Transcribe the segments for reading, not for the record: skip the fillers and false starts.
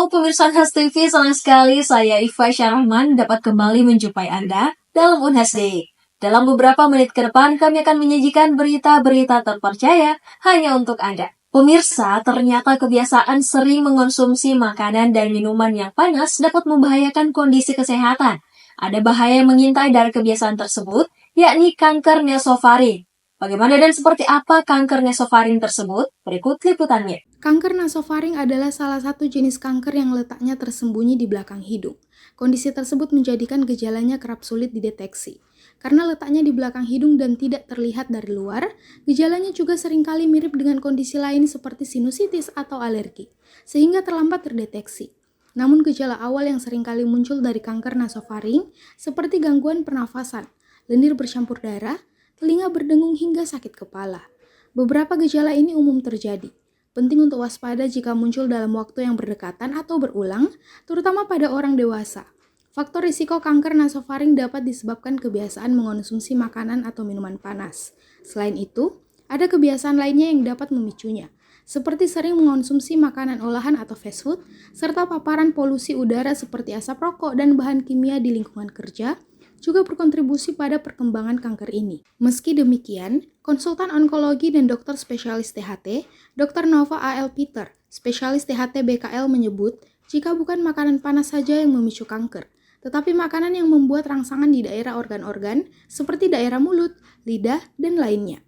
Halo pemirsa Unhas TV, senang sekali saya Iva Syarahman dapat kembali menjumpai Anda dalam Unhas Day. Dalam beberapa menit ke depan, kami akan menyajikan berita-berita terpercaya hanya untuk Anda. Pemirsa, ternyata kebiasaan sering mengonsumsi makanan dan minuman yang panas dapat membahayakan kondisi kesehatan. Ada bahaya yang mengintai dari kebiasaan tersebut, yakni kanker nasofaring. Bagaimana dan seperti apa kanker nasofaring tersebut? Berikut liputannya. Kanker nasofaring adalah salah satu jenis kanker yang letaknya tersembunyi di belakang hidung. Kondisi tersebut menjadikan gejalanya kerap sulit dideteksi. Karena letaknya di belakang hidung dan tidak terlihat dari luar, gejalanya juga seringkali mirip dengan kondisi lain seperti sinusitis atau alergi, sehingga terlambat terdeteksi. Namun gejala awal yang seringkali muncul dari kanker nasofaring seperti gangguan pernafasan, lendir bercampur darah, telinga berdengung hingga sakit kepala. Beberapa gejala ini umum terjadi. Penting untuk waspada jika muncul dalam waktu yang berdekatan atau berulang, terutama pada orang dewasa. Faktor risiko kanker nasofaring dapat disebabkan kebiasaan mengonsumsi makanan atau minuman panas. Selain itu, ada kebiasaan lainnya yang dapat memicunya, seperti sering mengonsumsi makanan olahan atau fast food, serta paparan polusi udara seperti asap rokok dan bahan kimia di lingkungan kerja, juga berkontribusi pada perkembangan kanker ini. Meski demikian, konsultan onkologi dan dokter spesialis THT, Dr. Nova A.L. Peter, spesialis THT BKL menyebut, jika bukan makanan panas saja yang memicu kanker, tetapi makanan yang membuat rangsangan di daerah organ-organ seperti daerah mulut, lidah, dan lainnya.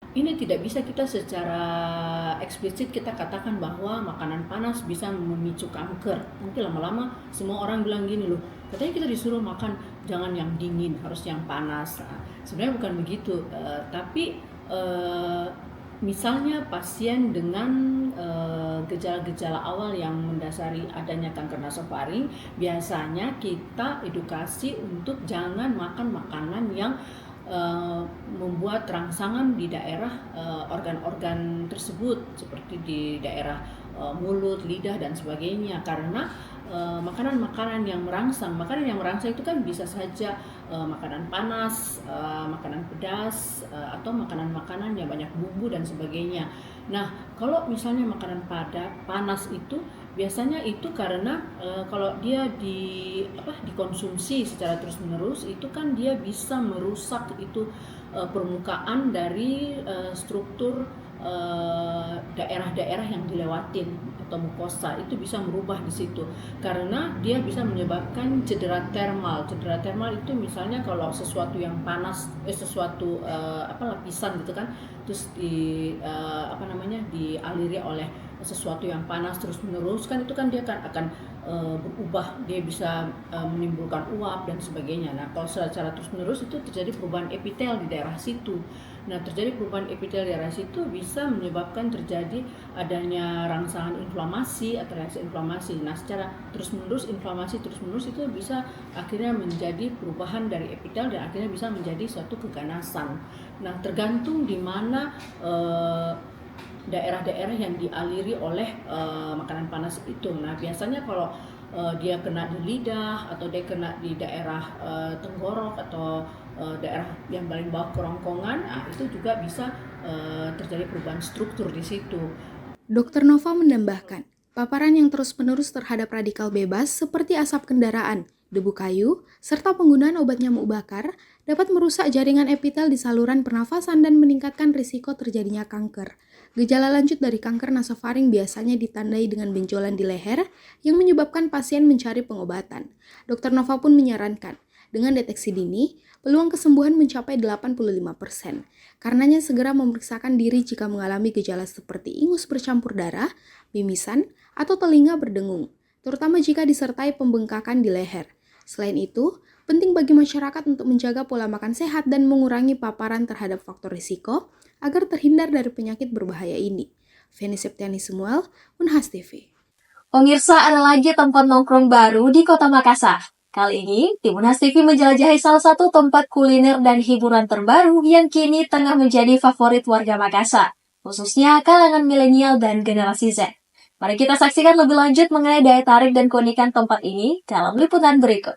Ini tidak bisa kita secara eksplisit kita katakan bahwa makanan panas bisa memicu kanker. Nanti lama-lama semua orang bilang gini loh, katanya kita disuruh makan jangan yang dingin, harus yang panas. Nah, sebenarnya bukan begitu, tapi misalnya pasien dengan gejala-gejala awal yang mendasari adanya kanker nasofaring, biasanya kita edukasi untuk jangan makan makanan yang membuat rangsangan di daerah organ-organ tersebut seperti di daerah mulut, lidah dan sebagainya, karena makanan-makanan yang merangsang itu kan bisa saja makanan panas, makanan pedas, atau makanan-makanan yang banyak bumbu dan sebagainya. Nah, kalau misalnya makanan panas itu biasanya itu karena kalau dia dikonsumsi secara terus-menerus itu kan dia bisa merusak itu permukaan dari struktur daerah-daerah yang dilewatin atau mukosa, itu bisa merubah di situ karena dia bisa menyebabkan cedera termal. Cedera termal itu misalnya kalau sesuatu yang panas, lapisan gitu kan, terus dialiri oleh sesuatu yang panas terus menerus kan, itu kan dia akan berubah, dia bisa menimbulkan uap dan sebagainya. Nah, kalau secara terus menerus itu terjadi perubahan epitel di daerah situ. Nah, terjadi perubahan epitel di daerah situ bisa menyebabkan terjadi adanya rangsangan inflamasi atau reaksi inflamasi. Nah, secara terus menerus inflamasi terus menerus itu bisa akhirnya menjadi perubahan dari epitel dan akhirnya bisa menjadi suatu keganasan. Nah, tergantung di mana daerah-daerah yang dialiri oleh makanan panas itu. Nah, biasanya kalau dia kena di lidah atau dia kena di daerah tenggorok atau daerah yang paling bawah kerongkongan, itu juga bisa terjadi perubahan struktur di situ. Dr. Nova menambahkan, paparan yang terus-menerus terhadap radikal bebas seperti asap kendaraan, debu kayu, serta penggunaan obat nyamuk bakar dapat merusak jaringan epitel di saluran pernafasan dan meningkatkan risiko terjadinya kanker. Gejala lanjut dari kanker nasofaring biasanya ditandai dengan benjolan di leher yang menyebabkan pasien mencari pengobatan. Dr. Nova pun menyarankan, dengan deteksi dini, peluang kesembuhan mencapai 85%. Karenanya segera memeriksakan diri jika mengalami gejala seperti ingus bercampur darah, mimisan, atau telinga berdengung, terutama jika disertai pembengkakan di leher. Selain itu, penting bagi masyarakat untuk menjaga pola makan sehat dan mengurangi paparan terhadap faktor risiko agar terhindar dari penyakit berbahaya ini. Feni Septiani Samuel, Unhas TV. Pemirsa, ada lagi tempat nongkrong baru di Kota Makassar. Kali ini, tim Unhas TV menjelajahi salah satu tempat kuliner dan hiburan terbaru yang kini tengah menjadi favorit warga Makassar, khususnya kalangan milenial dan generasi Z. Mari kita saksikan lebih lanjut mengenai daya tarik dan keunikan tempat ini dalam liputan berikut.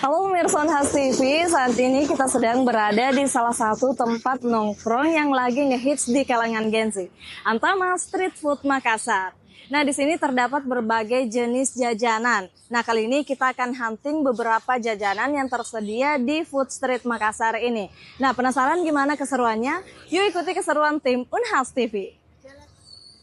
Halo pemirsa Unhas TV, saat ini kita sedang berada di salah satu tempat nongkrong yang lagi ngehits di kalangan Gen Z, Antama Street Food Makassar. Nah, di sini terdapat berbagai jenis jajanan. Nah, kali ini kita akan hunting beberapa jajanan yang tersedia di Food Street Makassar ini. Nah, penasaran gimana keseruannya? Yuk ikuti keseruan tim Unhas TV.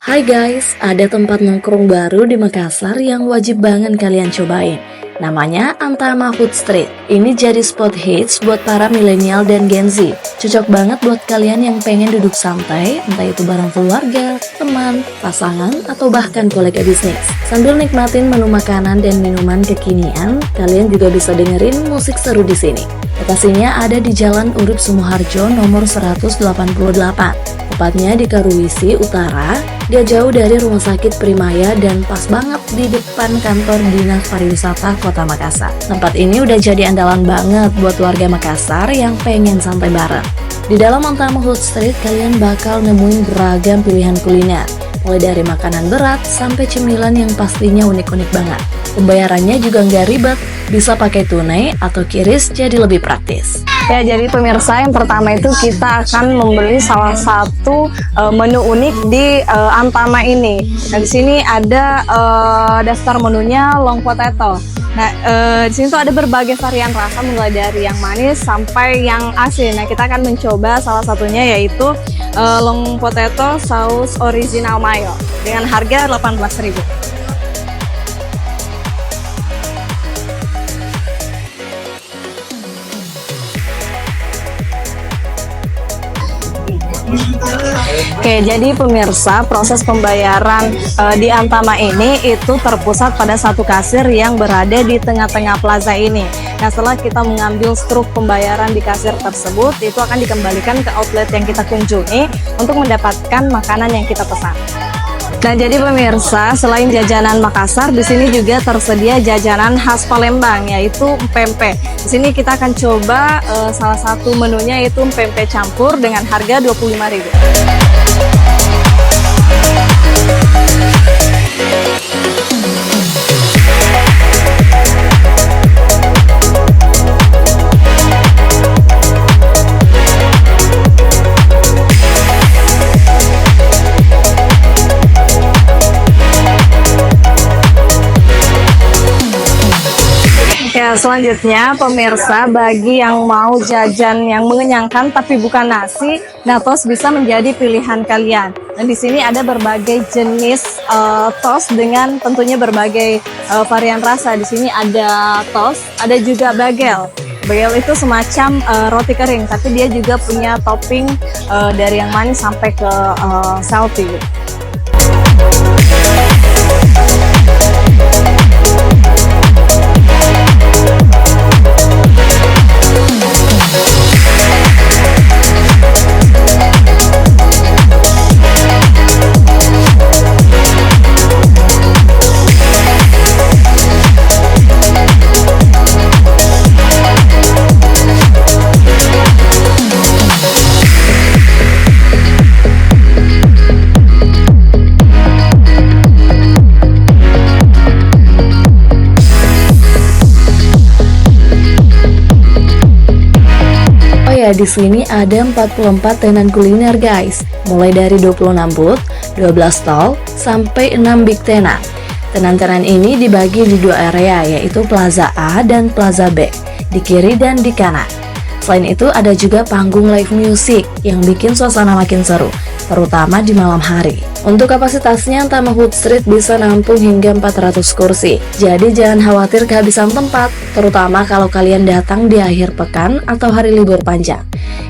Hai guys, ada tempat nongkrong baru di Makassar yang wajib banget kalian cobain. Namanya Antama Food Street. Ini jadi spot hits buat para milenial dan Gen Z. Cocok banget buat kalian yang pengen duduk santai, entah itu bareng keluarga, teman, pasangan, atau bahkan kolega bisnis. Sambil nikmatin menu makanan dan minuman kekinian, kalian juga bisa dengerin musik seru di sini. Lokasinya ada di Jalan Urip Sumoharjo nomor 188. Tepatnya di Karuwisi Utara, gak jauh dari Rumah Sakit Primaya dan pas banget di depan kantor Dinas Pariwisata Kota Makassar. Tempat ini udah jadi andalan banget buat warga Makassar yang pengen santai bareng. Di dalam Antama Food Street, kalian bakal nemuin beragam pilihan kuliner, mulai dari makanan berat sampai cemilan yang pastinya unik-unik banget. Pembayarannya juga nggak ribet, bisa pakai tunai atau QRIS jadi lebih praktis. Ya, jadi pemirsa, yang pertama itu kita akan membeli salah satu menu unik di Antama ini. Nah, di sini ada daftar menunya long potato. Nah, di sini tuh ada berbagai varian rasa mulai dari yang manis sampai yang asin. Nah, kita akan mencoba salah satunya yaitu long potato saus original mayo dengan harga 18.000. Oke, jadi pemirsa, proses pembayaran di Antama ini itu terpusat pada satu kasir yang berada di tengah-tengah plaza ini. Nah, setelah kita mengambil struk pembayaran di kasir tersebut, itu akan dikembalikan ke outlet yang kita kunjungi untuk mendapatkan makanan yang kita pesan. Nah, jadi pemirsa, selain jajanan Makassar, di sini juga tersedia jajanan khas Palembang, yaitu pempek. Di sini kita akan coba salah satu menunya, yaitu pempek campur dengan harga 25.000. Ya, selanjutnya pemirsa, bagi yang mau jajan yang mengenyangkan tapi bukan nasi, nah toast bisa menjadi pilihan kalian. Nah, di sini ada berbagai jenis toast dengan tentunya berbagai varian rasa. Di sini ada toast, ada juga bagel. Bagel itu semacam roti kering, tapi dia juga punya topping dari yang manis sampai ke salty. Di sini ada 44 tenan kuliner guys, mulai dari 26 booth, 12 stall, sampai 6 big tenan. Tenan-tenan ini dibagi di dua area, yaitu Plaza A dan Plaza B, di kiri dan di kanan. Selain itu ada juga panggung live music yang bikin suasana makin seru, terutama di malam hari. Untuk kapasitasnya, Antama Food Street bisa nampung hingga 400 kursi. Jadi jangan khawatir kehabisan tempat, terutama kalau kalian datang di akhir pekan atau hari libur panjang.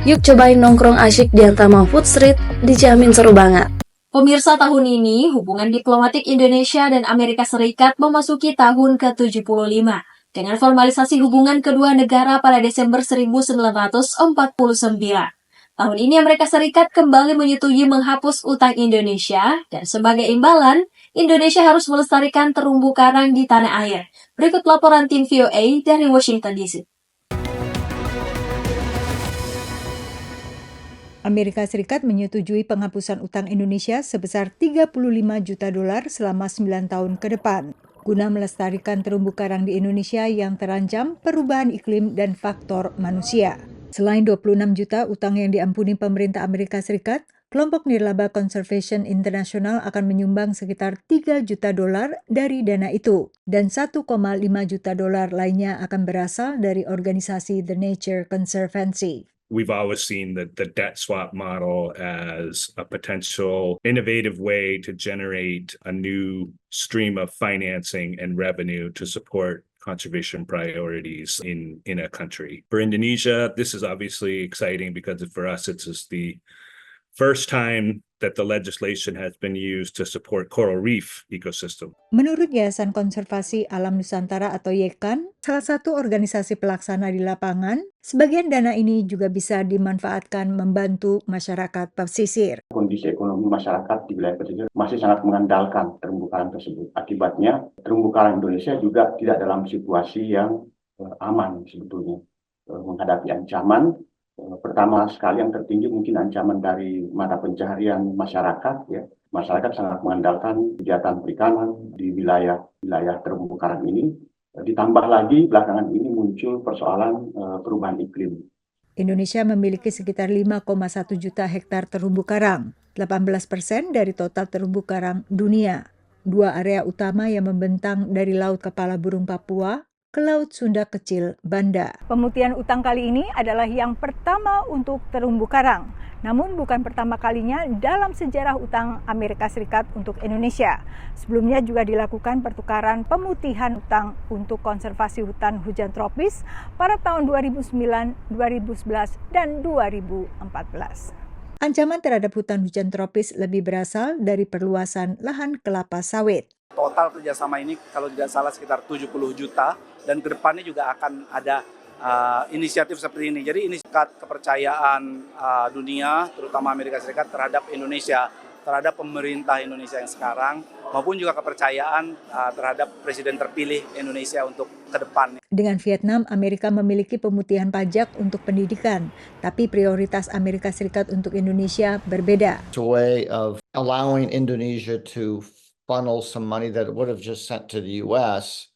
Yuk cobain nongkrong asyik di Antama Food Street, dijamin seru banget. Pemirsa, tahun ini hubungan diplomatik Indonesia dan Amerika Serikat memasuki tahun ke-75 dengan formalisasi hubungan kedua negara pada Desember 1949. Tahun ini Amerika Serikat kembali menyetujui menghapus utang Indonesia dan sebagai imbalan, Indonesia harus melestarikan terumbu karang di tanah air. Berikut laporan tim VOA dari Washington DC. Amerika Serikat menyetujui penghapusan utang Indonesia sebesar 35 juta dolar selama 9 tahun ke depan, guna melestarikan terumbu karang di Indonesia yang terancam perubahan iklim dan faktor manusia. Selain 26 juta utang yang diampuni pemerintah Amerika Serikat, Kelompok nirlaba Conservation International akan menyumbang sekitar $3 juta dari dana itu, dan $1,5 juta lainnya akan berasal dari organisasi The Nature Conservancy. We've always seen the debt swap model as a potential innovative way to generate a new stream of financing and revenue to support conservation priorities in a country. For Indonesia, this is obviously exciting because for us, it's just the first time that the legislation has been used to support coral reef ecosystem. Menurut Yayasan Konservasi Alam Nusantara atau YEKAN, salah satu organisasi pelaksana di lapangan, sebagian dana ini juga bisa dimanfaatkan membantu masyarakat pesisir. Kondisi ekonomi masyarakat di wilayah pesisir masih sangat mengandalkan terumbu karang tersebut. Akibatnya, terumbu karang Indonesia juga tidak dalam situasi yang aman sebetulnya. Menghadapi ancaman, pertama sekali yang tertinggi mungkin ancaman dari mata pencaharian masyarakat, ya. Masyarakat sangat mengandalkan kegiatan perikanan di wilayah terumbu karang ini. Ditambah lagi belakangan ini muncul persoalan perubahan iklim. Indonesia memiliki sekitar 5,1 juta hektar terumbu karang, 18% dari total terumbu karang dunia. Dua area utama yang membentang dari Laut Kepala Burung Papua ke Laut Sunda Kecil Banda. Pemutihan utang kali ini adalah yang pertama untuk terumbu karang. Namun bukan pertama kalinya dalam sejarah utang Amerika Serikat untuk Indonesia. Sebelumnya juga dilakukan pertukaran pemutihan utang untuk konservasi hutan hujan tropis pada tahun 2009, 2011, dan 2014. Ancaman terhadap hutan hujan tropis lebih berasal dari perluasan lahan kelapa sawit. Total kerjasama ini kalau tidak salah sekitar 70 juta dan kedepannya juga akan ada inisiatif seperti ini. Jadi ini kepercayaan dunia, terutama Amerika Serikat terhadap Indonesia, terhadap pemerintah Indonesia yang sekarang, maupun juga kepercayaan terhadap presiden terpilih Indonesia untuk ke depan. Dengan Vietnam, Amerika memiliki pemutihan pajak untuk pendidikan, tapi prioritas Amerika Serikat untuk Indonesia berbeda. It's a way of allowing Indonesia to funnel some money that it would have just sent to the U.S.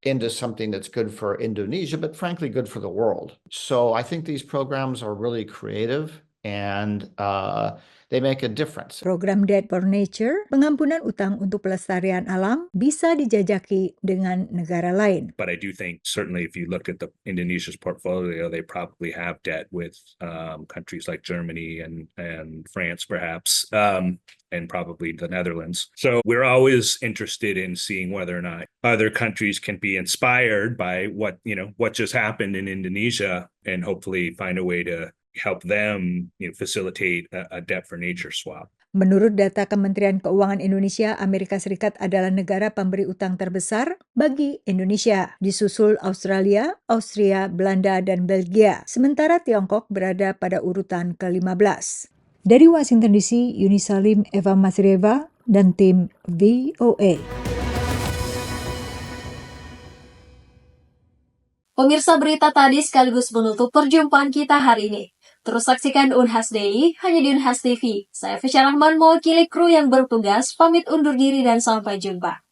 into something that's good for Indonesia, but frankly good for the world. So I think these programs are really creative and they make a difference. Program Debt for Nature, pengampunan utang untuk pelestarian alam, bisa dijajaki dengan negara lain. But I do think certainly if you look at the Indonesia's portfolio, they probably have debt with countries like Germany and France perhaps, and probably the Netherlands. So we're always interested in seeing whether or not other countries can be inspired by what just happened in Indonesia and hopefully find a way to help them facilitate a debt for nature swap. Menurut data Kementerian Keuangan Indonesia, Amerika Serikat adalah negara pemberi utang terbesar bagi Indonesia, disusul Australia, Austria, Belanda, dan Belgia. Sementara Tiongkok berada pada urutan ke-15. Dari Washington DC, Yuni Salim, Eva Masrieva, dan tim VOA. Pemirsa, berita tadi sekaligus menutup perjumpaan kita hari ini. Terus saksikan Unhas Daily hanya di Unhas TV. Saya Fisya Rahman mewakili kru yang bertugas, pamit undur diri dan sampai jumpa.